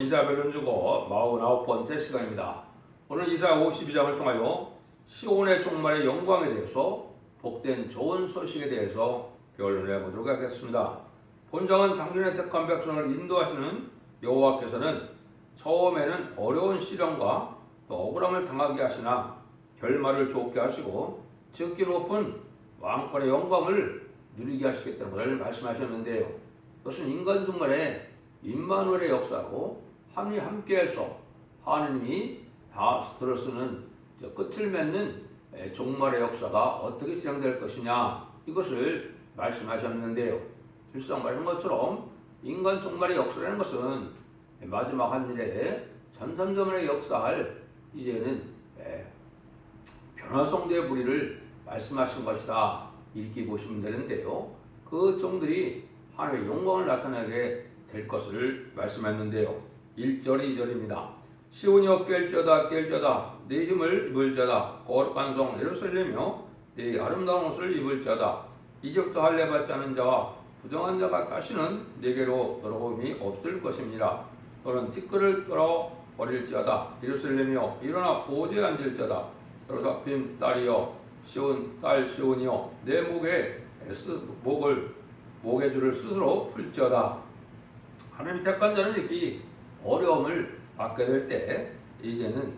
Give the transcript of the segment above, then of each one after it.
이사야별론 주고 49번째 시간입니다. 오늘 이사야 52장을 통하여 시온의 종말의 영광에 대해서 복된 좋은 소식에 대해서 변론해 보도록 하겠습니다. 본장은 당신의 택한 백성을 인도하시는 여호와께서는 처음에는 어려운 시련과 또 억울함을 당하게 하시나 결말을 좋게 하시고 지극히 높은 왕권의 영광을 누리게 하시겠다는 것을 말씀하셨는데요. 그것은 인간 종말의 임마누엘의 역사로 하나님이 함께해서 하나님이 다 들어쓰는 끝을 맺는 종말의 역사가 어떻게 진행될 것이냐, 이것을 말씀하셨는데요. 실상 말한 것처럼 인간 종말의 역사라는 것은 마지막 한 일에 전산점의 역사할 이제는 변화성대의 무리를 말씀하신 것이다, 이렇게 보시면 되는데요. 그 종들이 하나님의 영광을 나타내게 될 것을 말씀했는데요. 1절 2절입니다. 시온이여 깰져다 깰져다 네 힘을 입을 자다 거룩한 성 예루살렘이여 네 아름다운 옷을 입을 자다 이제부터 할례 받지 않은 자와 부정한 자가 다시는 네게로 돌아옴이 없을 것입니다. 너는 티끌을 떨어 버릴지어다 예루살렘이여 일어나 보좌에 앉을 자다 사로잡힌 딸이여 시온 딸 시온이여 내 목의 줄을 스스로 풀지어다. 하나님이 택한 자는 이렇게 어려움을 받게 될 때 이제는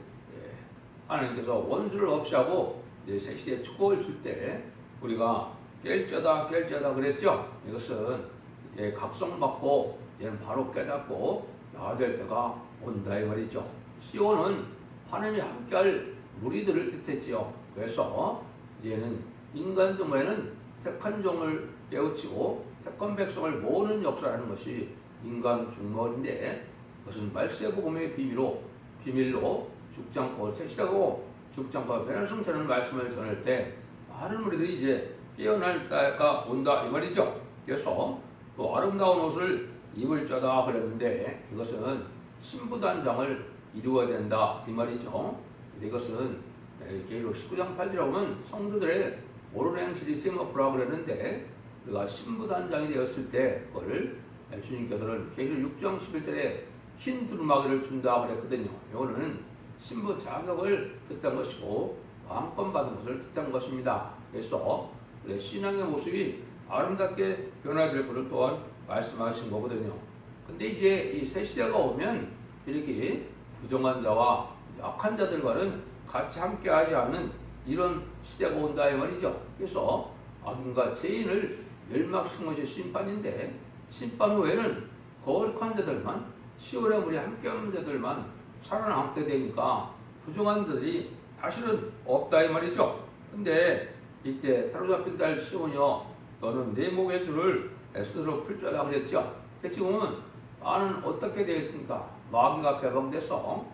하나님께서 원수를 없이 하고 새 시대에 축복을 줄 때 우리가 깰져다 그랬죠. 이것은 이제 각성받고 이제는 바로 깨닫고 나아야 될 때가 온다 이 말이죠. 시온은 하나님이 함께할 무리들을 뜻했지요. 그래서 이제는 인간 종말에는 택한 종을 깨우치고 택한 백성을 모으는 역사라는 것이 인간 종말인데, 그것은 말세복음의 비밀로 죽지 않고 셋이라고 죽지 않고 변화성처럼 말씀을 전할 때 많은 무리들이 이제 깨어날 때가 온다 이 말이죠. 그래서 또 아름다운 옷을 입을 자다 그랬는데 이것은 신부단장을 이루어야 된다 이 말이죠. 이것은 계시록 19장 8절에 보면 성도들의 옳은 행실이 세모프라고 그랬는데 우리가 신부단장이 되었을 때 그걸 주님께서는 계시록 6장 11절에 흰 두루마기를 준다 그랬거든요. 이거는 신부 자격을 뜻한 것이고 왕권 받은 것을 뜻한 것입니다. 그래서 신앙의 모습이 아름답게 변화될 것을 또한 말씀하신 거거든요. 근데 이제 이 새 시대가 오면 이렇게 부정한 자와 악한 자들과는 같이 함께하지 않는 이런 시대가 온다 이 말이죠. 그래서 악인과 죄인을 멸망시키는 것이 심판인데, 심판 후에는 거룩한 자들만, 시온의 물이 함께하는 자들만 살아남게 되니까 부정한 자들이 다시는 없다 이 말이죠. 근데 이때 사로잡힌 딸 시온이여 너는 내 목의 줄을 스스로 풀 자다 그랬죠. 지금은 많은 어떻게 되어 있습니까? 마귀가 개방돼서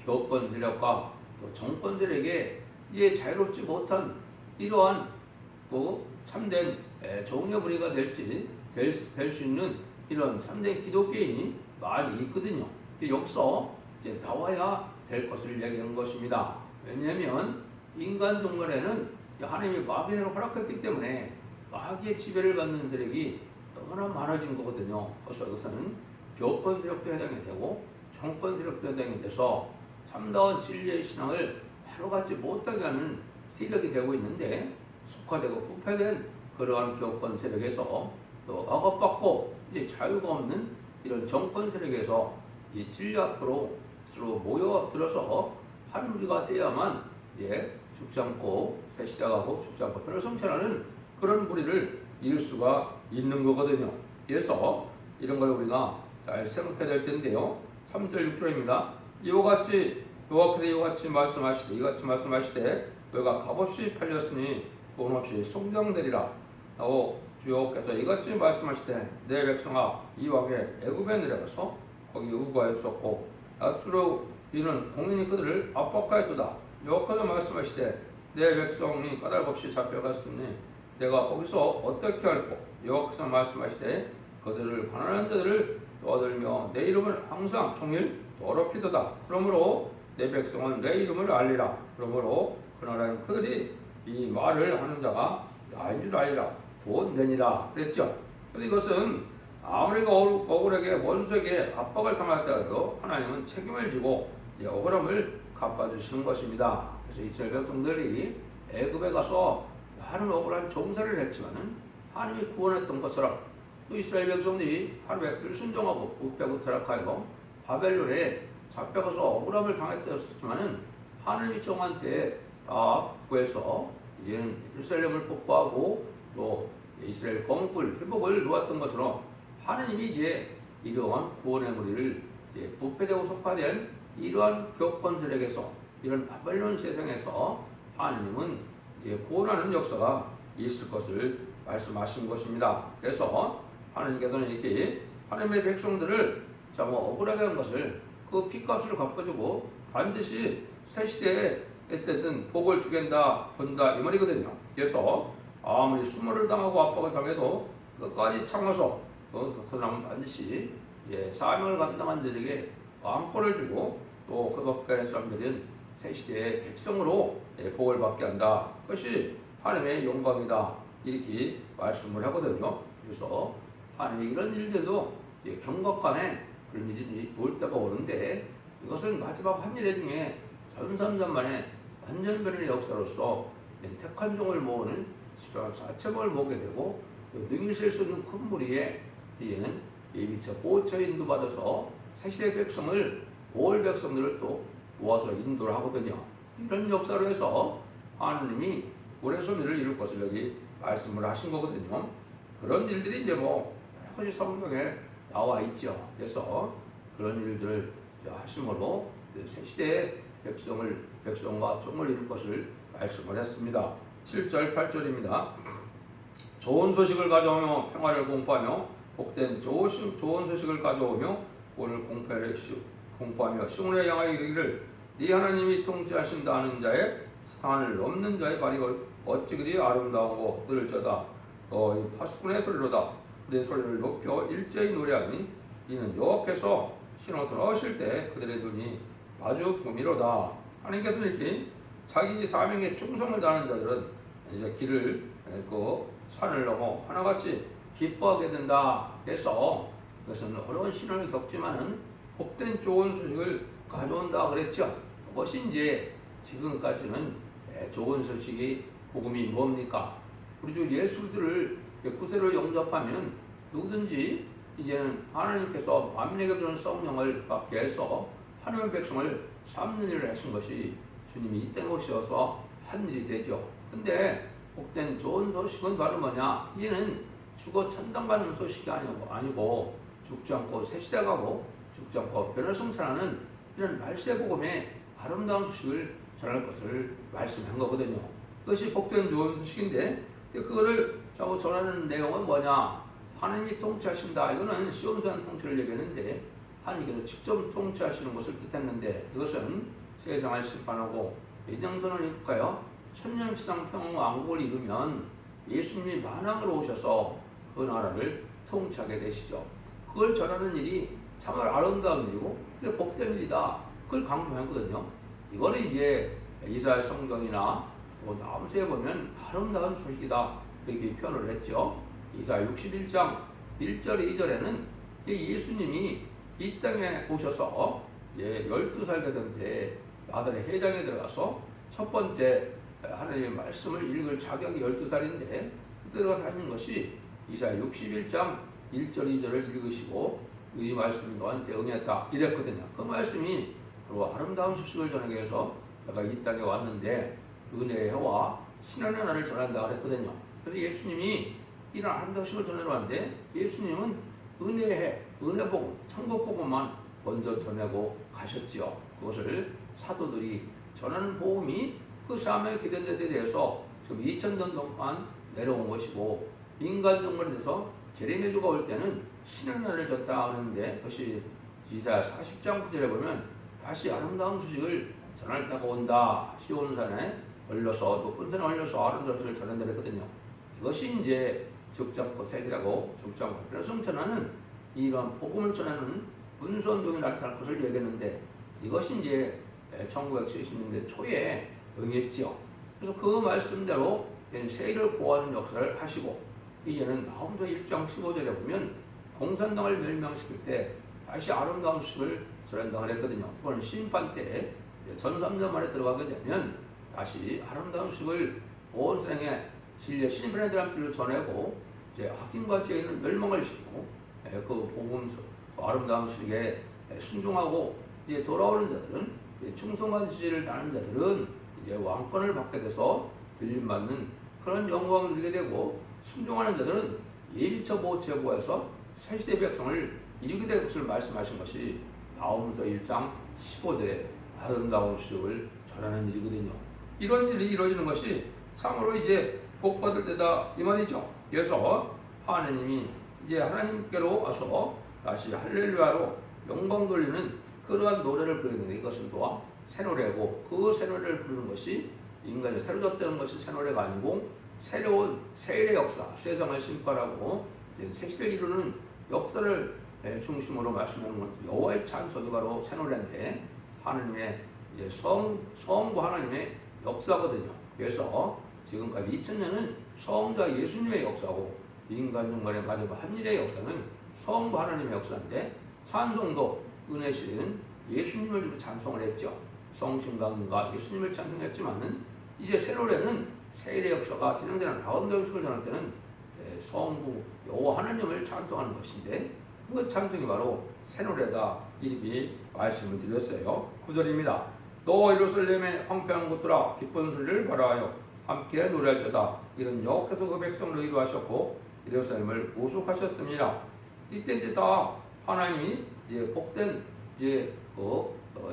교권 세력과 또 정권 세력에 이제 자유롭지 못한 이러한 참된 종의 무리가 될 수 있는 이런 참된 기독교인이 많이 있거든요. 여기서 이제 나와야 될 것을 얘기하는 것입니다. 왜냐하면 인간 종말에는 하나님이 마귀를 허락했기 때문에 마귀의 지배를 받는 세력이 너무나 많아진 거거든요. 그래서 이것은 교권 세력도 해당이 되고 정권 세력도 해당이 돼서 참다운 진리의 신앙을 바로잡지 못하게 하는 세력이 되고 있는데, 속화되고 부패된 그러한 교권 세력에서 또 억압받고 이제 자유가 없는 이런 정권 세력에서 이 진리 앞으로 서로 모여들어서 한 무리가 되어야만 죽지 않고 새 시대가고 죽지 않고 변화성천하는 그런 무리를 이룰 수가 있는 거거든요. 그래서 이런 걸 우리가 잘 생각해야 될 텐데요. 3절 6절입니다. 여호와께서 이같이 말씀하시되 너희가 값없이 팔렸으니 돈 없이 송장되리라 하고 주여께서 이같이 말씀하시되 내 백성아 이 왕의 애굽에 내려가서 거기 우거하였었고 낫수로 이는 공인이 그들을 압박하였도다. 여호와께서 말씀하시되 내 백성이 까닭없이 잡혀갔으니 내가 거기서 어떻게 할꼬. 여호와께서 말씀하시되 그들을 가난한 자들을 떠들며 내 이름을 항상 종일 더럽히도다. 그러므로 내 백성은 내 이름을 알리라. 그러므로 그 나라는 그들이 이 말을 하는 자가 나인 줄 알리라. 곧 내니라 그랬죠. 그래서 이것은 아무리 억울하게 원수에게 압박을 당하더라도 하나님은 책임을 지고 이제 억울함을 갚아주시는 것입니다. 그래서 이스라엘 백성들이 애굽에 가서 많은 억울한 종살이를 했지만은 하나님이 구원했던 것처럼 또 이스라엘 백성들이 하나님의 불순종하고 우빼고 타락하여 바벨론에 잡혀가서 억울함을 당했었지만은 하나님이 정한 때에 다 구해서 이제는 예루살렘을 복구하고 또 이스라엘 건국을 회복을 놓았던 것처럼 하나님이 이제 이러한 구원의 무리를 이제 부패되고 속화된 이러한 교권세력에서 이런 바벨론 세상에서 하나님은 이제 구원하는 역사가 있을 것을 말씀하신 것입니다. 그래서 하나님께서는 이렇게 하나님의 백성들을 뭐 억울하게 한 것을 그 핏값을 갚아주고 반드시 새 시대에 때든 복을 주겠다 본다 이 말이거든요. 그래서 아무리 수모를 당하고 압박을 당해도 끝까지 참아서 그 사람은 반드시 이제 사명을 감당한 자에게 왕권을 주고 또 그 밖의 사람들은 새 시대의 백성으로 복을 받게 한다. 그것이 하나님의 영광이다. 이렇게 말씀을 하거든요. 그래서 하나님의 이런 일들도 경각간에 그런 일이 올 때가 오는데 이것은 마지막 한일의 중에 전선전만에 완전 변의 역사로서 택한 종을 모으는 시간 자체를 모으게 되고 또 능히 셀 수 있는 큰 무리에 이제는 미처 보호처 인도받아서 새시대 백성을 모을 백성들을 또 모아서 인도를 하거든요. 이런 역사로 해서 하나님이 불의 소미를 이룰 것을 여기 말씀을 하신 거거든요. 그런 일들이 이제 뭐 여러 가지 성경에 나와 있죠. 그래서 그런 일들을 하심으로 새시대의 백성과 종을 이룰 것을 말씀을 했습니다. 7절 8절입니다. 좋은 소식을 가져오며 평화를 공포하며 복된 좋은 소식을 가져오며 오늘 공포하며 시온에 향하여 이르기를 네 하나님이 통치하신다 하는 자의 산을 넘는 자의 발이 어찌 그리 아름다운고 들을저다. 너희 파수꾼의 소리로다. 그들의 소리를 높여 일제히 노래하니 이는 여호와께서 신호 돌아오실 때 그들의 눈이 마주 보미로다. 하나님께서는 이렇게 자기 사명에 충성을 다하는 자들은 이제 길을 그 산을 넘어 하나같이 기뻐하게 된다. 그래서 그것은 어려운 시련을 겪지만은 복된 좋은 소식을 가져온다 그랬죠. 그것이 이제 지금까지는 좋은 소식이 복음이 뭡니까? 우리 주 예수들을 구세로 영접하면 누구든지 이제는 하나님께서 만민에게 주는 성령을 받게 해서 하나님의 백성을 삼는 일을 하신 것이 주님이 이 땅에 오셔서 한 일이 되죠. 근데 복된 좋은 소식은 바로 뭐냐? 이제는 죽어 천당 가는 소식이 아니고 죽지 않고 새 시대 가고 죽지 않고 변을 성찬하는 이런 말세 복음의 아름다운 소식을 전할 것을 말씀한 거거든요. 그것이 복된 좋은 소식인데 그거를 전하는 내용은 뭐냐? 하나님이 통치하신다. 이거는 시온산 통치를 얘기하는데 하나님께서 직접 통치하시는 것을 뜻했는데 이것은 세상을 심판하고 예정선을 입을까요? 천년치상 평왕국을 이루면 예수님이 만왕으로 오셔서 그 나라를 통치하게 되시죠. 그걸 전하는 일이 정말 아름다운 일이고 복된 일이다. 그걸 강조했거든요. 이거는 이제 이사야 성경이나 또 나무서에 보면 아름다운 소식이다. 그렇게 표현을 했죠. 이사야 61장 1절 2절에는 예수님이 이 땅에 오셔서 12살 되던 때 나사렛 회당에 들어가서 첫 번째 하나님의 말씀을 읽을 자격이 12살인데 그때 들어가서 하는 것이 이사야 61장 1절 2절을 읽으시고 이 말씀이 너한테 응했다 이랬거든요. 그 말씀이 바로 아름다운 소식을 전하기 위해서 내가 이 땅에 왔는데 은혜의 해와 신앙의 나를 전한다 그랬거든요. 그래서 예수님이 이런 아름다운 소식을 전하러 왔는데 예수님은 은혜의 해, 은혜복음, 천국복음만 먼저 전하고 가셨지요. 그것을 사도들이 전하는 복음이 그 사명의 기된 데에 대해서 지금 2000년 동안 내려온 것이고 인간 동물에 대해서 제레미야가 올 때는 신의 나라를 전다 하는데 그것이 이사야 40장 9절에 보면 다시 아름다운 소식을 전할 때가 온다. 시온산에 올려서 높은 산에 올려서 아름다운 소식을 전한다 그랬거든요. 이것이 이제 죽지 않고 세시라고 죽지 않고 변성 전하는 이런 복음을 전하는 문수운동이 나타날 것을 얘기했는데 이것이 이제 1970년대 초에 응했지요. 그래서 그 말씀대로 세일을 보호하는 역사를 하시고 이제는 나홈서 1장 15절에 보면 공산당을 멸망시킬 때 다시 아름다운 수식을 전한다 그랬거든요. 이거는 심판 때 전삼년 만에 들어가게 되면 다시 아름다운 수식을 온 세상에 진리의 심판에 대한 비를 전하고 이제 하김과 죄인을 멸망을 시키고 그 복음 그 아름다운 수식에 순종하고 이제 돌아오는 자들은 충성한 지지를 다하는 자들은 이제 왕권을 받게 돼서 들림받는 그런 영광을 누리게 되고 순종하는 자들은 예비처 보호체보에서 새시대 백성을 이루게 될 것을 말씀하신 것이 나홈서 1장 15절에 아름다운 수식을 전하는 일이거든요. 이런 일이 이루어지는 것이 참으로 이제 복받을 때다 이 말이죠. 그래서 하나님이 이제 하나님께로 와서 다시 할렐루야로 영광 돌리는 그러한 노래를 부르는데 이것은 또한 새 노래고 그 새 노래를 부르는 것이 인간이 새로 졌다는 것이 새 노래가 아니고 새로운 세일의 역사, 세상을 심판하고 색시를 이루는 역사를 중심으로 말씀하는 것 여호와의 찬송이 바로 새 노래인데 하나님의 성부 하나님의 역사거든요. 그래서 지금까지 2000년은 성자 예수님의 역사고 인간 중간에 가지고 한 일의 역사는 성부 하나님의 역사인데 찬송도 은혜 시대는 예수님을 주로 찬송을 했죠. 성신강과 예수님을 찬송했지만은 이제 새 노래는 세일의 역사가 진행되는 가운데 음식을 전할 때는 성부 여호와 하나님을 찬송하는 것인데 그 찬송이 바로 새 노래다 이렇게 말씀을 드렸어요. 9절입니다. 너 예루살렘의 황폐한 곳들아 기쁜 소리를 바라하여 함께 노래할지어다. 이런 여호와께서 그 백성을 의로하셨고 예루살렘을 구속하셨습니다. 이때 이제 다 하나님이 이제 복된 이제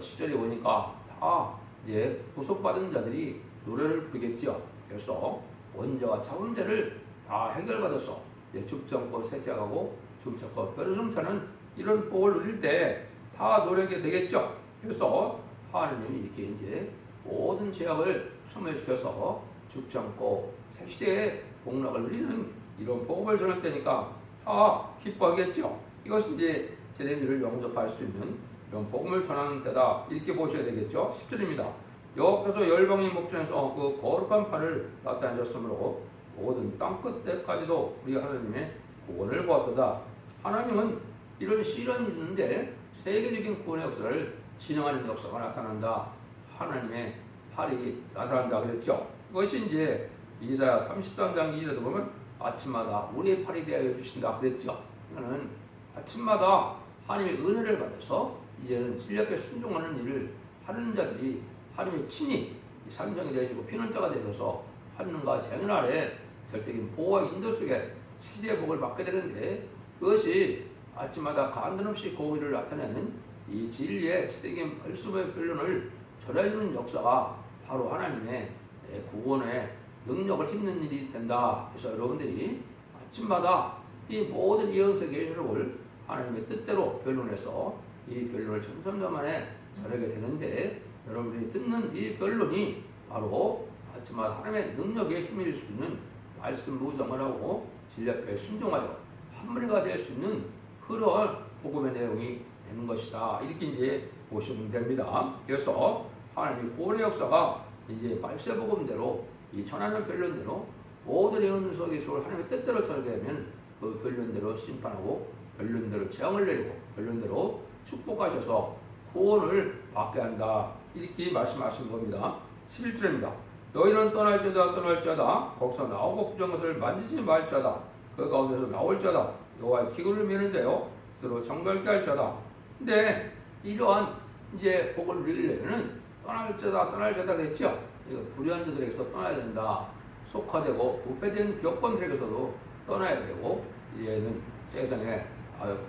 시절이 오니까 다 이제 구속받은 자들이 노래를 부르겠지요. 그래서 원죄와 차범죄를 다 해결받아서 죽정권 세제하고 죽정권 뼈를 이런 복을 누릴 때 다 노래하게 되겠죠. 그래서 하나님이 이렇게 이제 모든 죄악을 소멸시켜서 죽지 않고 새 시대의 복락을 누리는 이런 복음을 전할 때니까 다 기뻐하겠죠. 이것이 이제 제자들을 영접할 수 있는 이런 복음을 전하는 때다 이렇게 보셔야 되겠죠. 10절입니다. 여호와께서 열방의 목전에서 그 거룩한 판을 나타내셨으므로 모든 땅 끝에까지도 우리 하나님의 구원을 보았도다. 하나님은 이런 시련이 있는데 세계적인 구원의 역사를 진행하는 역사가 나타난다. 하나님의 팔이 나타난다 그랬죠. 이것이 이제 이사야 33장 2절에도 보면 아침마다 우리의 팔이 되어 주신다 그랬죠. 이거는 아침마다 하나님의 은혜를 받아서 이제는 진리하게 순종하는 일을 하는 자들이 하나님의 친히 산성이 되시고 피난자가 되셔서 하늘과 재는 아래 절대적인 보호와 인도 속에 시대의 복을 받게 되는데 그것이 아침마다 간단없이 공의를 나타내는 이 진리의 시대적인 말씀의 변론을 전해주는 역사가 바로 하나님의 구원의 능력을 힘는 일이 된다. 그래서 여러분들이 아침마다 이 모든 예언서 계시록을 하나님의 뜻대로 변론해서 이 변론을 천삼년 만에 전하게 되는데 여러분들이 듣는 이 변론이 바로 아침마다 하나님의 능력에 힘을 줄 수 있는 말씀 무정을 하고 진리 앞에 순종하여 한무리가 될 수 있는 그런 복음의 내용이 되는 것이다. 이렇게 이제 보시면 됩니다. 그래서 하나님의 구원의 역사가 이제 말세복음대로 이 전하는 변론대로 모든 예언서 계시록을 하나님의 뜻대로 전하게 되면 그 변론대로 심판하고 변론대로 재앙을 내리고 변론대로 축복하셔서 구원을 받게 한다. 이렇게 말씀하신 겁니다. 11절입니다. 너희는 떠날지어다 거기서 나오고 부정한 것을 만지지 말지어다. 그 가운데서 나올지어다. 여호와의 기근을 메는 자요 스스로 정결케 할지어다. 근데 이러한 이제 복을 누리려면은 떠날지어다 그랬죠. 이거 불의한 자들에게서 떠나야 된다. 속화되고 부패된 교권들에게서도 떠나야 되고 이제는 세상에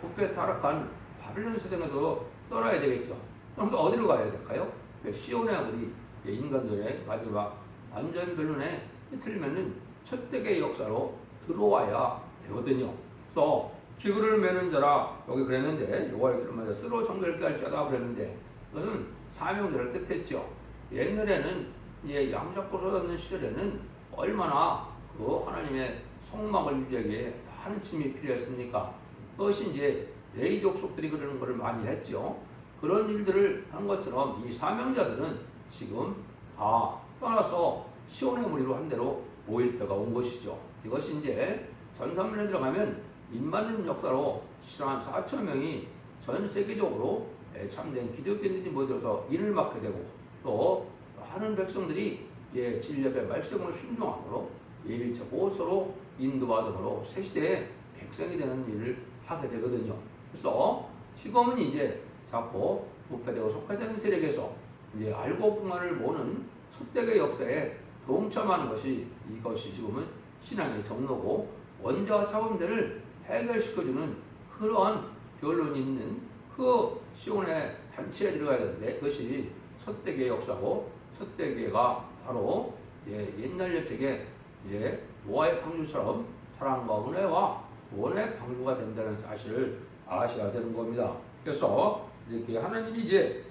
부패 타락한 바빌론 세상에도 떠나야 되겠죠. 그래서 어디로 가야 될까요? 시온의 우리 인간들의 마지막 완전 변론에 틀리면은 첫대의 역사로 들어와야 되거든요. 그래서 기근을 메는 자라 여기 그랬는데 여호와의 기근을 메는 자 스스로 정결케 할 자다 그랬는데 그것은 사명자를 뜻했죠. 옛날에는 이제 양잡고 쏟았는 시절에는 얼마나 그 하나님의 성막을 유지하기 위해 많은 짐이 필요했습니까? 그것이 이제 레위 족속들이 그러는 것을 많이 했죠. 그런 일들을 한 것처럼 이 사명자들은 지금 떠나서 시온의 무리로 한 대로 모일 때가 온 것이죠. 이것이 이제 전산문에 들어가면 임마누엘 역사로 한 4천 명이 전 세계적으로 참된 기독교인들이 모여들어서 인을 맡게 되고 또 많은 백성들이 진리의 말씀을 순종함으로 예비처 보호서로 인도받음으로 새 시대의 백성이 되는 일을 하게 되거든요. 그래서 지금은 이제 자꾸 부패되고 속화되는 세력에서 이제 알고 풍화를 모는 촛대의 역사에 동참하는 것이 이것이 지금은 신앙의 정로고 원자와 차원들을 해결시켜주는 그러한 변론이 있는 그 시온의 단체에 들어가야 되는데 그것이 촛대교의 역사고 촛대교회가 바로 옛날 옛적에 이제 노아의 방주처럼 사랑과 은혜와 구원의 방주가 된다는 사실을 아셔야 되는 겁니다. 그래서 이렇게 하나님이 이제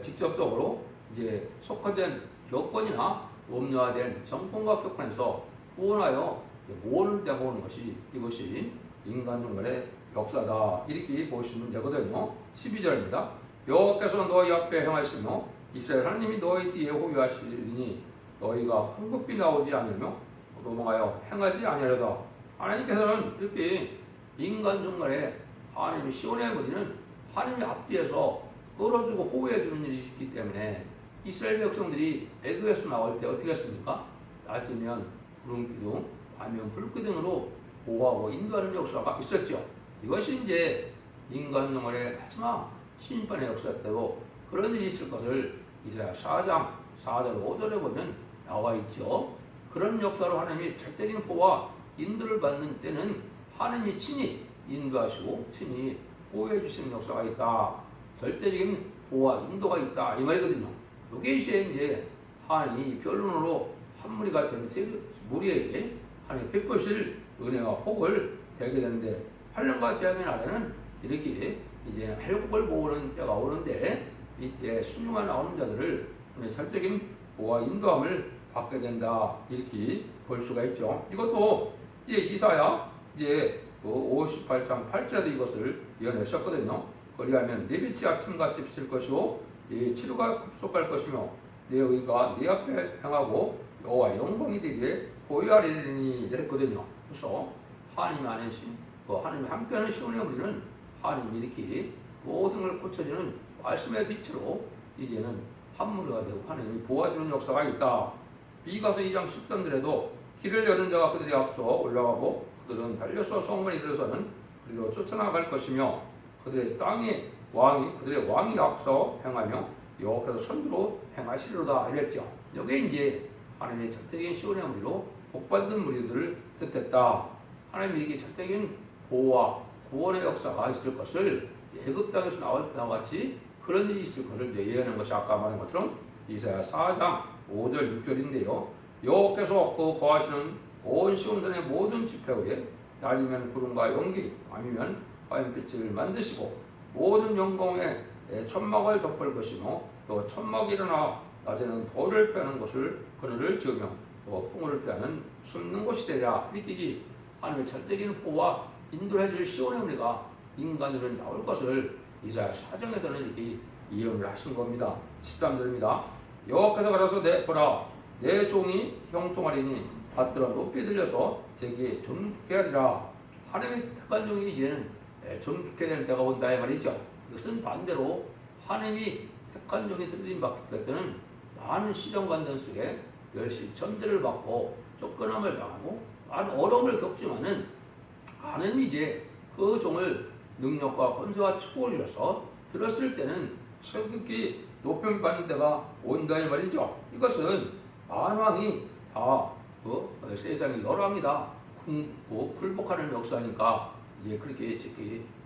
직접적으로 이제 속화된 교권이나 음료화된 정권과 교권에서 구원하여 모으는 데가 오는 것이 이것이 인간 종말의 역사다 이렇게 보시면 되거든요. 12절입니다. 여호와께서 너희 앞에 행하시며 이스라엘 하나님이 너희 뒤에 호위하시리니 너희가 황급히 나오지 않으며 도망하여 행하지 아니하려다. 하나님께서는 이렇게 인간 종말에 하나님이 시온의 무리는 하나님의 앞뒤에서 끌어주고 호위해주는 일이 있기 때문에 이스라엘 백성들이 애굽에서 나올 때 어떻게 했습니까? 낮이면 구름 기둥, 밤이면 불 기둥으로 보호하고 인도하는 역사가 있었죠. 이것이 이제 인간 영혼의 마지막 심판의 역사 때도 그런 일이 있을 것을 이사야 4장 4절 5절에 보면 나와 있죠. 그런 역사로 하나님이 절대적인 보호와 인도를 받는 때는 하나님이 친히 인도하시고 친히 보호해 주시는 역사가 있다. 절대적인 보호와 인도가 있다 이 말이거든요. 이게 이제 하나님이 변론으로 한 무리가 된 무리에게 하나님이 베푸실 은혜와 복을 되게 되는데 8년과 재앙의 날에는 이렇게 이제 팔국을 모으는 때가 오는데 이때 순종한 나오는 자들을 절대적인 보호와 인도함을 받게 된다 이렇게 볼 수가 있죠. 이것도 이제 이사야 이제 58장 8절에도 이것을 예언하셨거든요. 그리하면 내 빛이 아침같이 비칠 것이요 네 치료가 급속할 것이며 내 의가 네 앞에 행하고 여호와의 영광이 되게 보여하리니 이랬거든요. 그래서 하나님 안에 하나님이 함께하는 시온의 우리는 하나님이 이렇게 모든 걸 고쳐주는 말씀의 빛으로 이제는 한 무리가 되고 하나님이 보아주는 역사가 있다. 미가서 2장 13절에도 길을 여는 자가 그들이 앞서 올라가고 그들은 달려서 성문에 이르러서는 그리로 쫓아나갈 것이며 그들의 그들의 왕이 앞서 행하며 여호와께서 선두로 행하시리로다 이랬죠. 여기에 이제 하나님의 절대적인 시온의 무리로 복받은 무리들을 뜻했다. 하나님이 이렇게 절대적인 보호와 구원의 역사가 있을 것을 애굽 땅에서 나왔지 그런 일이 있을 것을 예언하는 것이 아까 말한 것처럼 이사야 4장 5절 6절인데요. 여호와께서 그 거하시는 온 시온산의 모든 지표에 낮이면 구름과 연기 밤이면 화염빛을 만드시고 모든 영광에 천막을 덮을 것이며 또 천막이 일어나 낮에는 돌을 피하는 곳을 그늘을 지으며 또 풍을 피하는 숨는 곳이 되리라. 이렇게 하나님의 절대적인 보호와 인도해 줄 시온의 우리가 인간으로 나올 것을 이사야 4장에서는 이렇게 예언을 하신 겁니다. 13절입니다. 여호와께서 가라서 보라 내 종이 형통하리니 받들어 높이 들려서 제게 존귀케 하리라. 하나님의 택한 종이 이제는 존귀케 되는 때가 온다 이 말이죠. 이것은 반대로 하나님이 택한 종이 들림 받을 때는 많은 시련 관전 속에 열심히 천대를 받고 쫓겨남을 당하고 많은 어려움을 겪지만은 하나님이 이제 그 종을 능력과 권세와 축복을 주셔서 들었을 때는 슬프게 높임 받는 때가 온다 이 말이죠. 이것은 만왕이 다 세상의 열왕이 다 굴복하는 역사니까 이제 그렇게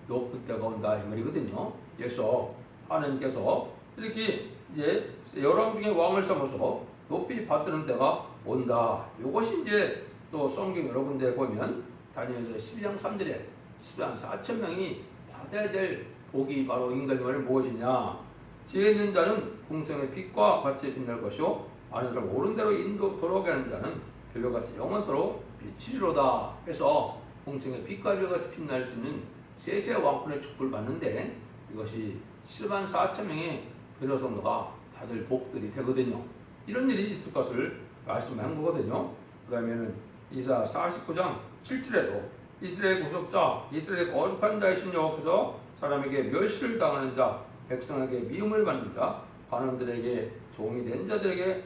높은 때가 온다 이 말이거든요. 그래서 하나님께서 이렇게 이제 열왕 중에 왕을 삼아서 높이 받드는 때가 온다. 이것이 이제 또 성경 여러 군데 보면 다니엘서 12장 3절에 10만 4천 명이 받아야 될 복이 바로 인간의 무엇이냐? 지혜 있는 자는 궁성의 빛과 같이 빛날 것이요 아는 사람 옳은 대로 돌아오게 하는 자는 별로같이 영원토록 빛이리로다. 해서 궁성의 빛과 별같이 빛날 수 있는 세세 왕권의 축복을 받는데 이것이 7만 4천 명의 변호 성도가 다들 복들이 되거든요. 이런 일이 있을 것을 말씀한 거거든요. 그 다음에는 이사 49장 7절에도 이스라엘 구속자, 이스라엘 거룩한 자이신 여호와께서 사람에게 멸시를 당하는 자, 백성에게 미움을 받는 자, 관원들에게 종이 된 자들에게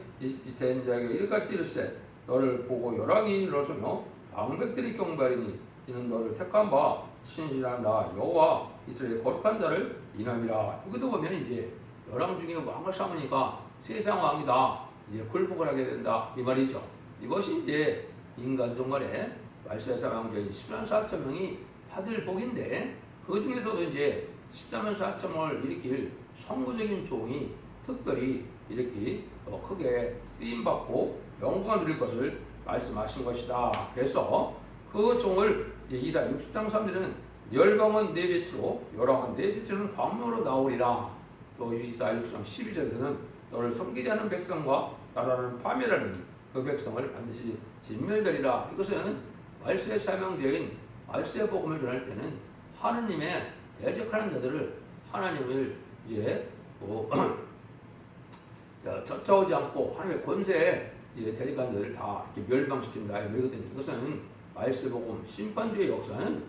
된 자에게 이같이 이르시되 너를 보고 열왕이 일어서며 방백들이 경배하리니 이는 너를 택한 바 신실한 나 여호와 이스라엘 거룩한 자를 인함이라. 여기도 보면 이제 열왕 중에 왕을 삼으니까 세상 왕이다, 이제 굴복을 하게 된다 이 말이죠. 이것이 이제 인간종 간에 말세사 왕적인 10만 4천 명이 받을 복인데, 그 중에서도 이제 14만 4천을 일으킬 성구적인 종이 특별히 이렇게 크게 쓰임받고 영광을 누릴 것을 말씀하신 것이다. 그래서 그 종을 이사 60장 3절은 열방은 네 배치로 열왕은 네 배치로는 광명으로 나오리라. 또 이사 60장 12절에서는 너를 섬기지 않는 백성과 나라는 파멸하리니 그 백성을 반드시 진멸되리라. 이것은 말세에 사명되어인 말세의 복음을 전할 때는 하느님의 대적하는 자들을 하나님을 이제 쫓아오지 않고 하나님의 권세에 이제 대적하는 자들을 다 이렇게 멸망시킨다 이 말이거든요. 이것은 말세 복음 심판주의 역사는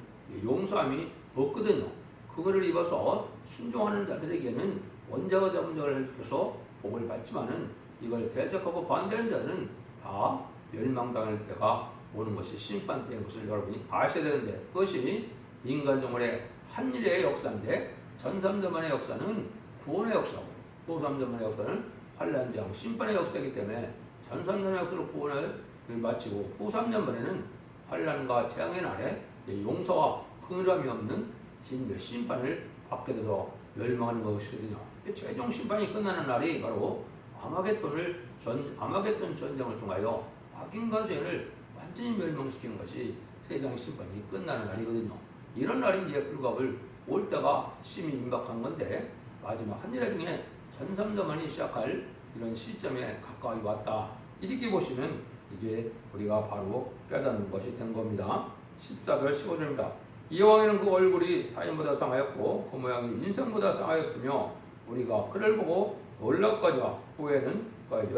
용서함이 없거든요. 그거를 입어서 순종하는 자들에게는 원자가 점정을 해서 복을 받지만은 이걸 대적하고 반대하는 자는 다 멸망당할 때가 오는 것이 심판때인 것을 여러분이 아셔야 되는데, 그것이 인간정월의 한일의 역사인데 전삼전만의 역사는 구원의 역사고 후삼전만의 역사는 환란장 심판의 역사이기 때문에 전삼전의 역사로 구원을 마치고 후삼전만에는 환란과 재앙의 날에 용서와 긍휼함이 없는 진멸 심판을 받게 돼서 멸망하는 것이거든요. 최종 심판이 끝나는 날이 바로 아마겟돈 전쟁을 통하여 악인과 죄를 완전히 멸망시키는 것이 세상 심판이 끝나는 날이거든요. 이런 날이 이제 불갑을 올 때가 심히 임박한 건데, 마지막 한일회 중에 전삼전만이 시작할 이런 시점에 가까이 왔다. 이렇게 보시면 이게 우리가 바로 깨닫는 것이 된 겁니다. 14절 15절입니다. 이 왕에는 그 얼굴이 타인보다 상하였고 그 모양이 인생보다 상하였으며 우리가 그를 보고 놀랍거니와 후에는 그의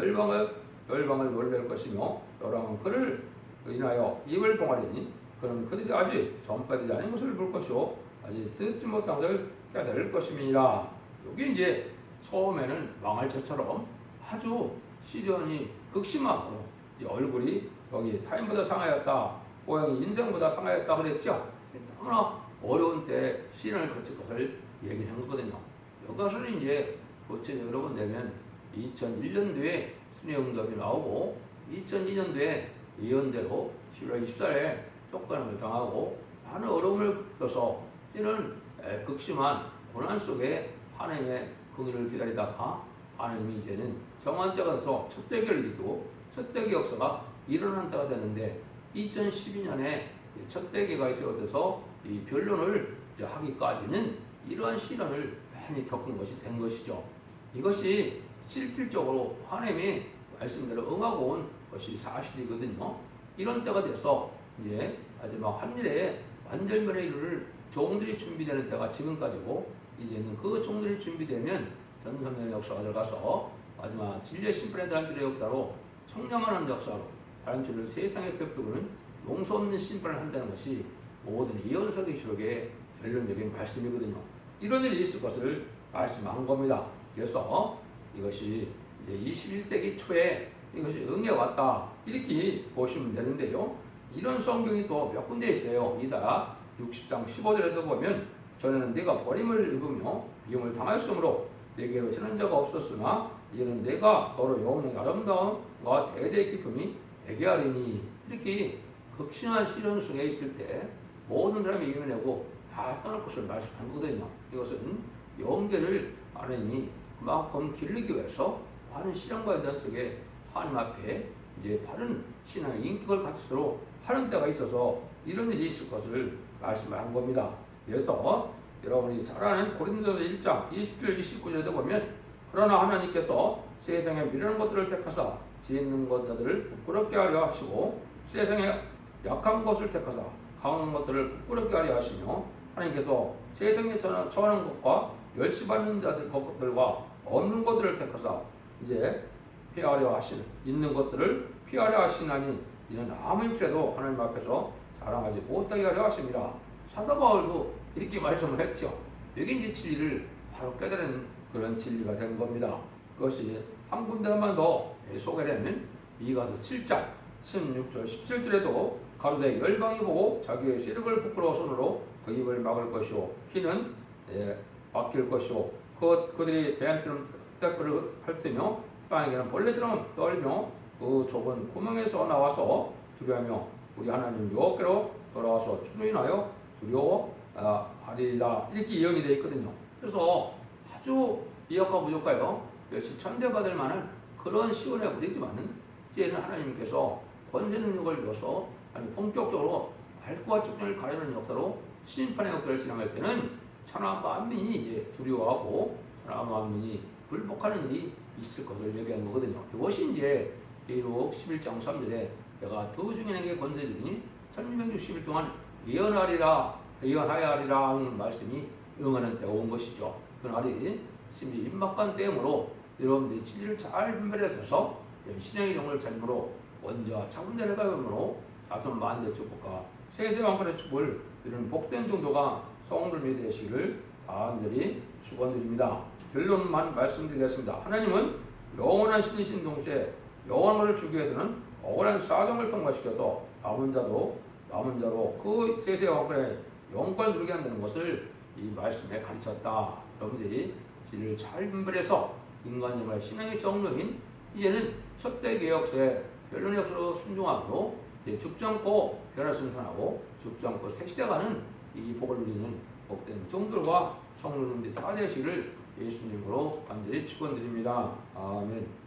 열방을 놀랄 것이며 열왕은 그를 인하여 입을 봉하리니 그는 그들이 아직 전파되지 않은 것을 볼 것이요 아직 듣지 못한 것을 깨달을 것임이니라. 여기 이제 처음에는 망할 처처럼 아주 시련이 극심하고 얼굴이 여기 타인보다 상하였다, 모양이 인생보다 상하였다 그랬죠. 너무나 어려운 때 시련을 거칠 것을 얘기를 한 거거든요. 이것을 이제 구체적으로 본다면 2001년도에 순회응답이 나오고 2002년도에 예언대로 10월 24일에 쫓겨남을 당하고 많은 어려움을 겪어서 이런 극심한 고난 속에 하나님의 긍휼을 기다리다가 하나님이 이제는 정한 때가 돼서 첫 대기를 일으키고 첫 대기 역사가 일어난 때가 됐는데 2012년에 첫 대기가 세워져서 이 변론을 하기까지는 이러한 시련을 많이 겪은 것이 된 것이죠. 이것이 실질적으로 하나님이 말씀대로 응하고 온 것이 사실이거든요. 이런 때가 돼서 이제 마지막 한일에 완전변에 이르를 종들이 준비되는 때가 지금까지고, 이제는 그 종들이 준비되면 전삼년의 역사가 들어가서 마지막 진리의 심판의 다람쥐의 역사로 청량하는 역사로 다람쥐를 세상에 펴펴고는 용서 없는 심판을 한다는 것이 모든 예언서기 기록의 결론적인 말씀이거든요. 이런 일이 있을 것을 말씀한 겁니다. 그래서 이것이 이제 21세기 초에 이것이 응해왔다 이렇게 보시면 되는데요. 이런 성경이 또 몇 군데 있어요. 이사 60장 15절에도 보면 전에는 네가 버림을 입으며 미움을 당하였으므로 내게로 지는 자가 없었으나 이제는 내가 너로 영원히 아름다움과 대대의 기쁨이 되게 하리니. 이렇게 극심한 시련 속에 있을 때 모든 사람이 이겨내고 다 떠날 것을 말씀한 거거든요. 이것은 영계를 하나님이 그만큼 기르기 위해서 많은 시련과 연단 속에 하나님 앞에 이제 바른 신앙의 인격을 갖추도록 하는 때가 있어서 이런 일이 있을 것을 말씀을 한 겁니다. 그래서 여러분이 잘 아는 고린도서 1장 20절 29절에도 보면 그러나 하나님께서 세상에 미련한 것들을 택하사 지혜 있는 것들을 부끄럽게 하려 하시고 세상에 약한 것을 택하사 강한 것들을 부끄럽게 하려 하시며 하나님께서 세상에 처하는 것과 멸시받는 것들과 없는 것들을 택하사 이제 피하려 하시는 있는 것들을 피하려 하시나니 이는 아무 육체도 하나님 앞에서 자랑하지 못하게 하려 하십니다. 사도 바울도 이렇게 말씀을 했죠. 여기 이제 진리를 바로 깨달은 그런 진리가 된 겁니다. 그것이 한 군데만 더 소개를 하면 이가서 7장 16절 17절에도 가로되 열방이 보고 자기의 세력을 부끄러워 손으로 그 입을 막을 것이요 키는 막힐 것이요 그들이 배한처럼 떼끌을 핥으며 땅에게는 벌레처럼 떨며 그 좁은 구멍에서 나와서 두려워하며 우리 하나님 여호와께로 돌아와서 추노인하여 두려워하리이다. 이렇게 예언이 되어 있거든요. 그래서 아주 미약하고 부족하여 역시 천대받을 만한 그런 시온의 우리지만은 이제는 하나님께서 권세 능력을 줘서 본격적으로 알과 쪽을 가르는 역사로 심판의 역사를 진행할 때는 천하 만민이 이제 두려워하고 천하 만민이 불복하는 일이 있을 것을 얘기한 거거든요. 이것이 이제 계시록 11장 3절에 내가 두 중인에게 권세 주리니 1660일 동안 예언하여야 하리라 하는 말씀이 응하는 때가 온 것이죠. 그날이 심지 임박한 때이므로 여러분들이 진리를 잘 분별해서 신앙의 정을 잘므로 원자와 차분자를 가염으로 자손 만대 축복과 세세 왕권의 축복을 이런 복된 정도가 성도님이 되시기를 간절히 축원드립니다. 결론만 말씀드리겠습니다. 하나님은 영원한 신이신 동시에 영원한 것을 주기 위해서는 억울한 사정을 통과시켜서 남은 자로 그 세세 왕권의 영권을 누리게 한다는 것을 이 말씀에 가르쳤다. 여러분들이 진리를 잘 분별해서 인간적으로 신앙의 정로인 이제는 첫대개혁서의 변론의 역사로 순종하고 죽지 않고 변화 승산하고 죽지 않고 새시대가는 이 복을 누리는 복된 종들과 성도님들이 다 되시기를 예수님으로 간절히 축원드립니다. 아멘.